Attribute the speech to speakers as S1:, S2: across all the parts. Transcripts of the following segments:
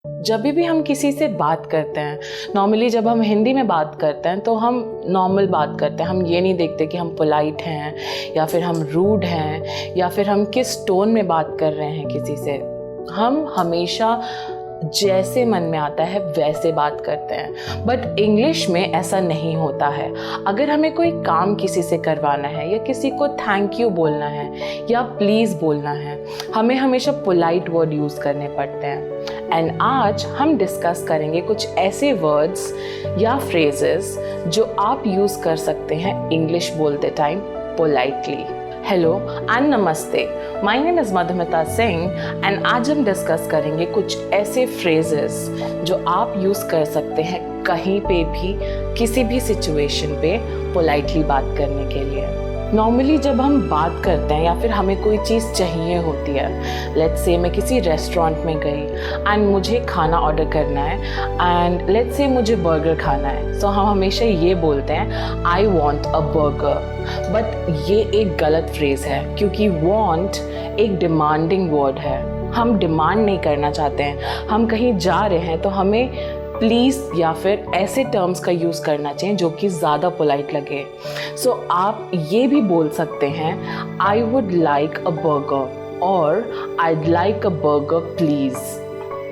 S1: जब भी हम किसी से बात करते हैं, नॉर्मली जब हम हिंदी में बात करते हैं तो हम नॉर्मल बात करते हैं। हम ये नहीं देखते कि हम पोलाइट हैं या फिर हम रूड हैं या फिर हम किस टोन में बात कर रहे हैं किसी से। हम हमेशा जैसे मन में आता है वैसे बात करते हैं। बट इंग्लिश में ऐसा नहीं होता है। अगर हमें कोई काम किसी से करवाना है या किसी को थैंक यू बोलना है या प्लीज़ बोलना है, हमें हमेशा पोलाइट वर्ड यूज़ करने पड़ते हैं। एंड आज हम डिस्कस करेंगे कुछ ऐसे वर्ड्स या फ्रेजेस जो आप यूज़ कर सकते हैं इंग्लिश बोलते टाइम पोलाइटली। हेलो एंड नमस्ते, my name is Madhumita Singh and आज हम डिस्कस करेंगे कुछ ऐसे फ्रेजेस जो आप यूज़ कर सकते हैं कहीं पे भी, किसी भी सिचुएशन पे पोलाइटली बात करने के लिए। नॉर्मली जब हम बात करते हैं या फिर हमें कोई चीज़ चाहिए होती है, लेट्स से मैं किसी रेस्टोरेंट में गई एंड मुझे खाना ऑर्डर करना है एंड लेट्स से मुझे बर्गर खाना है, सो हम हमेशा ये बोलते हैं I want a burger. But ये एक गलत फ्रेज़ है क्योंकि वॉन्ट एक डिमांडिंग वर्ड है। हम डिमांड नहीं करना चाहते हैं। हम कहीं जा रहे हैं तो हमें प्लीज़ या फिर ऐसे टर्म्स का यूज़ करना चाहिए जो कि ज़्यादा पोलाइट लगे। सो आप ये भी बोल सकते हैं I would like a burger और I'd like a burger please.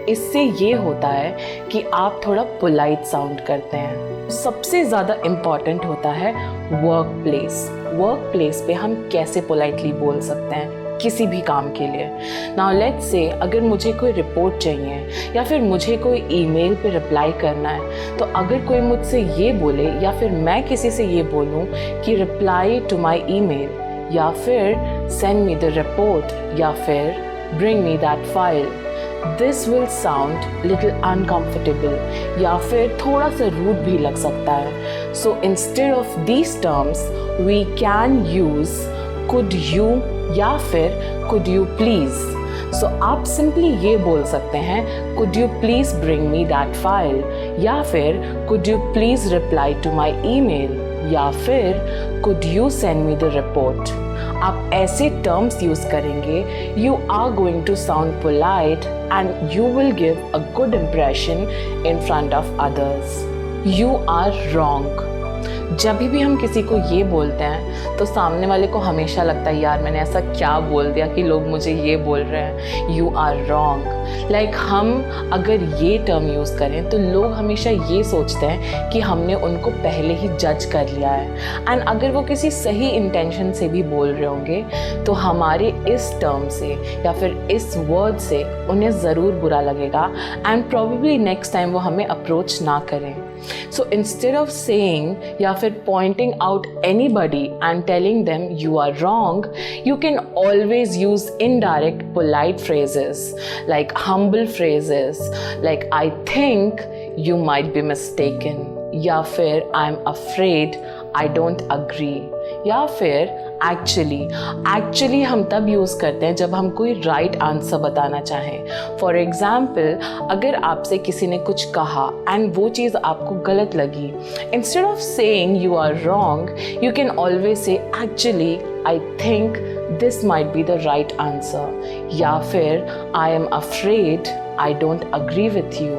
S1: इससे ये होता है कि आप थोड़ा पोलाइट साउंड करते हैं। सबसे ज़्यादा इम्पॉर्टेंट होता है वर्क प्लेस। वर्क प्लेस पे हम कैसे पोलाइटली बोल सकते हैं किसी भी काम के लिए। नाउ लेट्स से अगर मुझे कोई रिपोर्ट चाहिए या फिर मुझे कोई ईमेल पे रिप्लाई करना है, तो अगर कोई मुझसे ये बोले या फिर मैं किसी से ये बोलूँ कि रिप्लाई टू माई ईमेल या फिर सेंड मी द रिपोर्ट या फिर bring me that file, this will sound little uncomfortable या फिर थोड़ा सा रूड भी लग सकता है। So instead of these terms we can use could you या फिर कुड यू प्लीज़। सो आप सिंपली ये बोल सकते हैं could you please bring me that file या फिर could you please reply to my email या फिर could you send me the report. आप ऐसे टर्म्स यूज़ करेंगे, you are going to sound polite and you will give a good impression in front of others. You are wrong. जब भी हम किसी को ये बोलते हैं तो सामने वाले को हमेशा लगता है यार मैंने ऐसा क्या बोल दिया कि लोग मुझे ये बोल रहे हैं, यू आर रॉन्ग। लाइक हम अगर ये टर्म यूज़ करें तो लोग हमेशा ये सोचते हैं कि हमने उनको पहले ही जज कर लिया है। एंड अगर वो किसी सही इंटेंशन से भी बोल रहे होंगे तो हमारे इस टर्म से या फिर इस वर्ड से उन्हें ज़रूर बुरा लगेगा एंड प्रॉबेबली नेक्स्ट टाइम वो हमें अप्रोच ना करें। सो इंस्टेड ऑफ सेइंग या फिर pointing out anybody and telling them you are wrong, you can always use indirect polite phrases like humble phrases like I think you might be mistaken या फिर I'm afraid I don't agree या फिर actually हम तब use करते हैं जब हम कोई राइट आंसर बताना चाहें। फॉर एग्ज़ाम्पल, अगर आपसे किसी ने कुछ कहा एंड वो चीज़ आपको गलत लगी, instead of saying you are wrong you can always say actually I think this might be the right answer या फिर I am afraid I don't agree with you.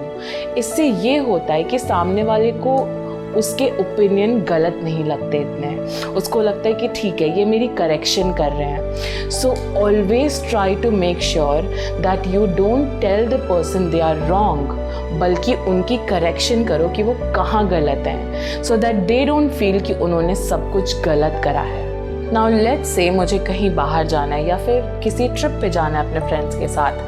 S1: इससे ये होता है कि सामने वाले को उसके ओपिनियन गलत नहीं लगते इतने, उसको लगता है कि ठीक है ये मेरी करेक्शन कर रहे हैं। So always try to make sure that you don't tell the person they are wrong, बल्कि उनकी करेक्शन करो कि वो कहाँ गलत हैं, so that they don't feel कि उन्होंने सब कुछ गलत करा है। नाउ लेट्स से मुझे कहीं बाहर जाना है या फिर किसी ट्रिप पे जाना है अपने फ्रेंड्स के साथ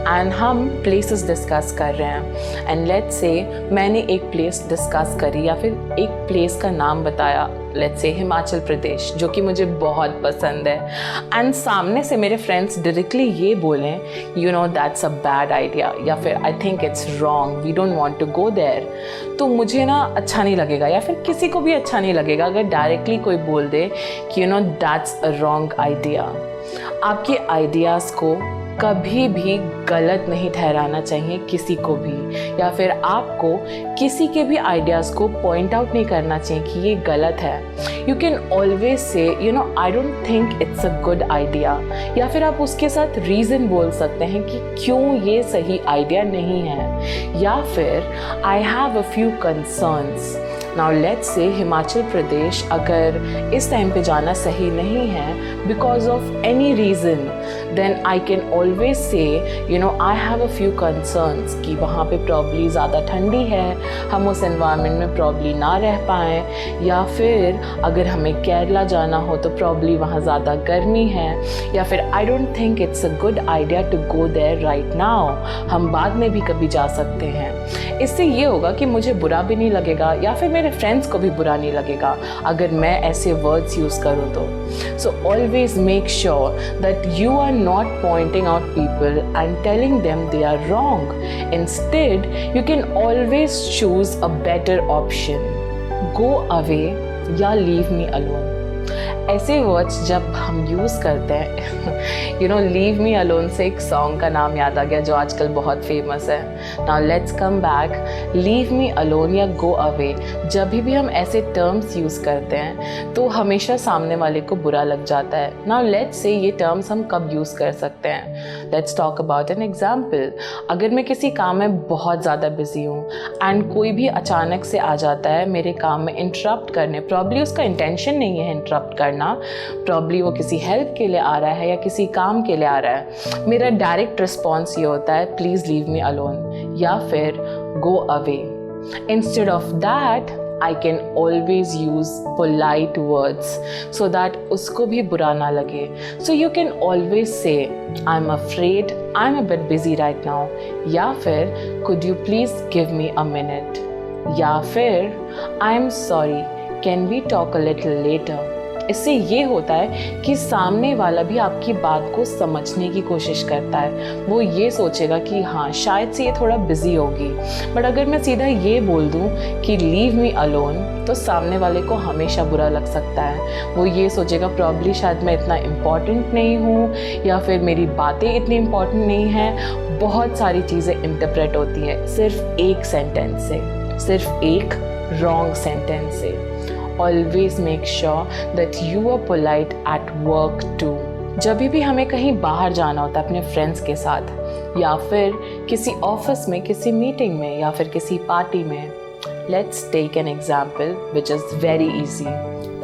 S1: एंड हम प्लेसेस डिस्कस कर रहे हैं एंड लेट्स से मैंने एक प्लेस डिस्कस करी या फिर एक प्लेस का नाम बताया, लेट्स से हिमाचल प्रदेश, जो कि मुझे बहुत पसंद है एंड सामने से मेरे फ्रेंड्स डायरेक्टली ये बोलें you know that's a bad idea या फिर I think it's wrong we don't want to go there, तो मुझे ना अच्छा नहीं लगेगा या फिर किसी को भी अच्छा नहीं लगेगा अगर डायरेक्टली कोई बोल दे कि you know that's a wrong idea. आपके आइडियाज़ को कभी भी गलत नहीं ठहराना चाहिए किसी को भी, या फिर आपको किसी के भी आइडियाज़ को पॉइंट आउट नहीं करना चाहिए कि ये गलत है। You can always say I don't think it's a good idea, या फिर आप उसके साथ रीज़न बोल सकते हैं कि क्यों ये सही आइडिया नहीं है, या फिर आई have a few concerns. Now let's say Himachal Pradesh अगर इस टाइम पे जाना सही नहीं है because of any reason, then I can always say I have a few concerns कि वहाँ पे प्रॉब्ली ज़्यादा ठंडी है, हम उस एनवायरनमेंट में प्रॉब्ली ना रह पाएँ, या फिर अगर हमें केरला जाना हो तो प्रॉब्ली वहाँ ज़्यादा गर्मी है, या फिर I don't think it's a good idea to go there right now, हम बाद में भी कभी जा सकते हैं। इससे ये होगा कि मुझे बुरा भी नहीं लगेगा या फिर मेरे फ्रेंड्स को भी बुरा नहीं लगेगा अगर मैं ऐसे वर्ड्स यूज़ करूँ तो। So always make sure that you are not pointing out people and telling them they are wrong. Instead you can always choose a better option, go away or leave me alone. ऐसे words जब हम use करते हैं leave me alone से एक song का नाम याद आ गया जो आजकल बहुत फेमस है। Now let's come back. Leave me alone या गो अवे, जब भी हम ऐसे टर्म्स यूज़ करते हैं तो हमेशा सामने वाले को बुरा लग जाता है। नाउ लेट्स से ये टर्म्स हम कब यूज़ कर सकते हैं। Let's talk about an example. अगर मैं किसी काम में बहुत ज़्यादा बिजी हूँ एंड कोई भी अचानक से आ जाता है मेरे काम में इंटरप्ट करने, प्रॉब्ली उसका इंटेंशन नहीं है इंटरप्ट करना, प्रॉब्ली वो किसी हेल्प के लिए आ रहा है या किसी काम के लिए आ रहा है, मेरा डायरेक्ट रिस्पॉन्स ये होता है प्लीज़ लीव मी अलोन या फिर go away. Instead of that I can always use polite words so that उसको भी बुरा ना लगे. So you can always say I'm afraid I'm a bit busy right now, या फिर could you please give me a minute, या फिर I'm sorry can we talk a little later. इससे ये होता है कि सामने वाला भी आपकी बात को समझने की कोशिश करता है, वो ये सोचेगा कि हाँ शायद से ये थोड़ा बिजी होगी। बट अगर मैं सीधा ये बोल दूँ कि लीव मी अलोन तो सामने वाले को हमेशा बुरा लग सकता है। वो ये सोचेगा प्रॉब्ली शायद मैं इतना इम्पॉर्टेंट नहीं हूँ या फिर मेरी बातें इतनी इम्पॉर्टेंट नहीं हैं। बहुत सारी चीज़ें इंटरप्रेट होती हैं सिर्फ एक सेंटेंस से, सिर्फ एक रॉन्ग सेंटेंस से। Always make sure that you are polite at work too. जब भी हमें कहीं बाहर जाना होता है अपने फ्रेंड्स के साथ या फिर किसी ऑफिस में, किसी मीटिंग में या फिर किसी पार्टी में, let's take an example which is very easy,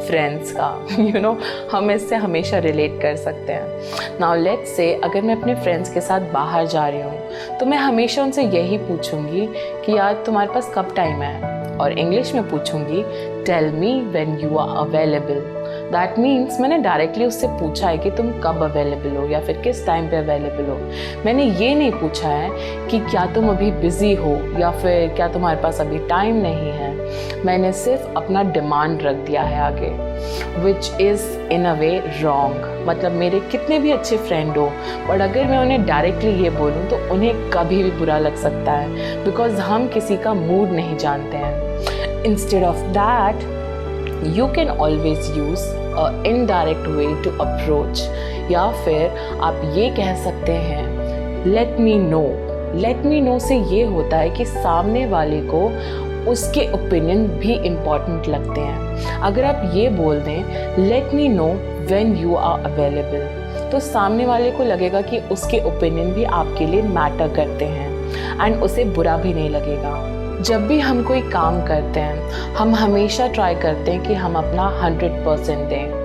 S1: friends का हम इससे हमेशा रिलेट कर सकते हैं। नाउ लेट्स से अगर मैं अपने फ्रेंड्स के साथ बाहर जा रही हूँ तो मैं हमेशा उनसे यही पूछूंगी कि यार तुम्हारे पास कब टाइम है, और इंग्लिश में पूछूंगी tell me when you are available. That means मैंने डायरेक्टली उससे पूछा है कि तुम कब अवेलेबल हो या फिर किस टाइम पे अवेलेबल हो। मैंने ये नहीं पूछा है कि क्या तुम अभी बिज़ी हो या फिर क्या तुम्हारे पास अभी टाइम नहीं है। मैंने सिर्फ अपना डिमांड रख दिया है आगे, which is in a way wrong. मतलब मेरे कितने भी अच्छे फ्रेंड हो बट अगर मैं उन्हें डायरेक्टली ये बोलूँ तो उन्हें कभी भी बुरा लग सकता है, बिकॉज हम किसी का मूड नहीं जानते हैं। Instead of that, you can always use a indirect way to approach, या फिर आप ये कह सकते हैं let me know. Let me know से ये होता है कि सामने वाले को उसके ओपिनियन भी इम्पॉर्टेंट लगते हैं। अगर आप ये बोल दें let me know when you are available, तो सामने वाले को लगेगा कि उसके ओपिनियन भी आपके लिए मैटर करते हैं एंड उसे बुरा भी नहीं लगेगा। जब भी हम कोई काम करते हैं हम हमेशा ट्राई करते हैं कि हम अपना 100% दें।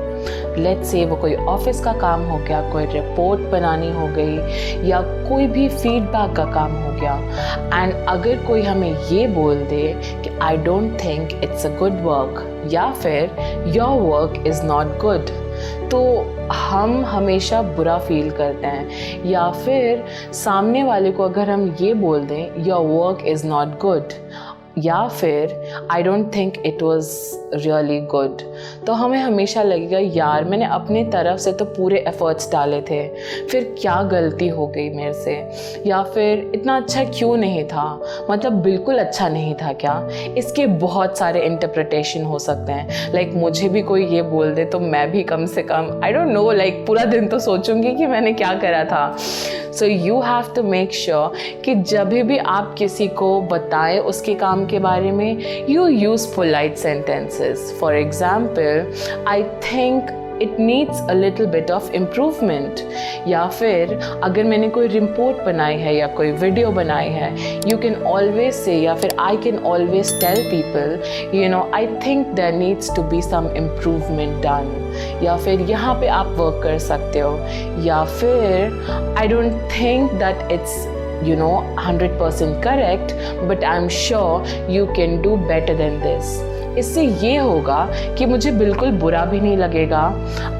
S1: लेट्स से वो कोई ऑफिस का काम हो गया, कोई रिपोर्ट बनानी हो गई या कोई भी फीडबैक का काम हो गया, एंड अगर कोई हमें ये बोल दे कि आई don't think it's a good work या फिर your work is not good, तो हम हमेशा बुरा फील करते हैं। या फिर सामने वाले को अगर हम ये बोल दें your work is not good, या फिर I don't think it was really good. तो हमें हमेशा लगेगा यार मैंने अपने तरफ से तो पूरे एफर्ट्स डाले थे, फिर क्या गलती हो गई मेरे से, या फिर इतना अच्छा क्यों नहीं था, मतलब बिल्कुल अच्छा नहीं था क्या। इसके बहुत सारे इंटरप्रिटेशन हो सकते हैं। लाइक मुझे भी कोई ये बोल दे तो मैं भी कम से कम आई डोंट नो लाइक पूरा दिन तो सोचूंगी कि मैंने क्या करा था। So you have to make sure कि जब भी आप किसी को बताएं उसके काम के बारे में, you use polite sentences. For example, I think it needs a little bit of improvement, या फिर अगर मैंने कोई रिपोर्ट बनाई है या कोई वीडियो बनाई है, यू कैन ऑलवेज से, या फिर I can always tell people you know I think there needs to be some improvement done, या फिर यहाँ पे आप वर्क कर सकते हो, या फिर I don't think that it's 100% correct, but I'm sure you can do better than this। इससे ये होगा कि मुझे बिल्कुल बुरा भी नहीं लगेगा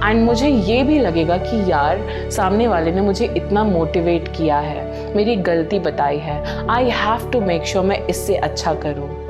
S1: एंड मुझे ये भी लगेगा कि यार सामने वाले ने मुझे इतना मोटिवेट किया है, मेरी गलती बताई है, I have to make sure मैं इससे अच्छा करूँ।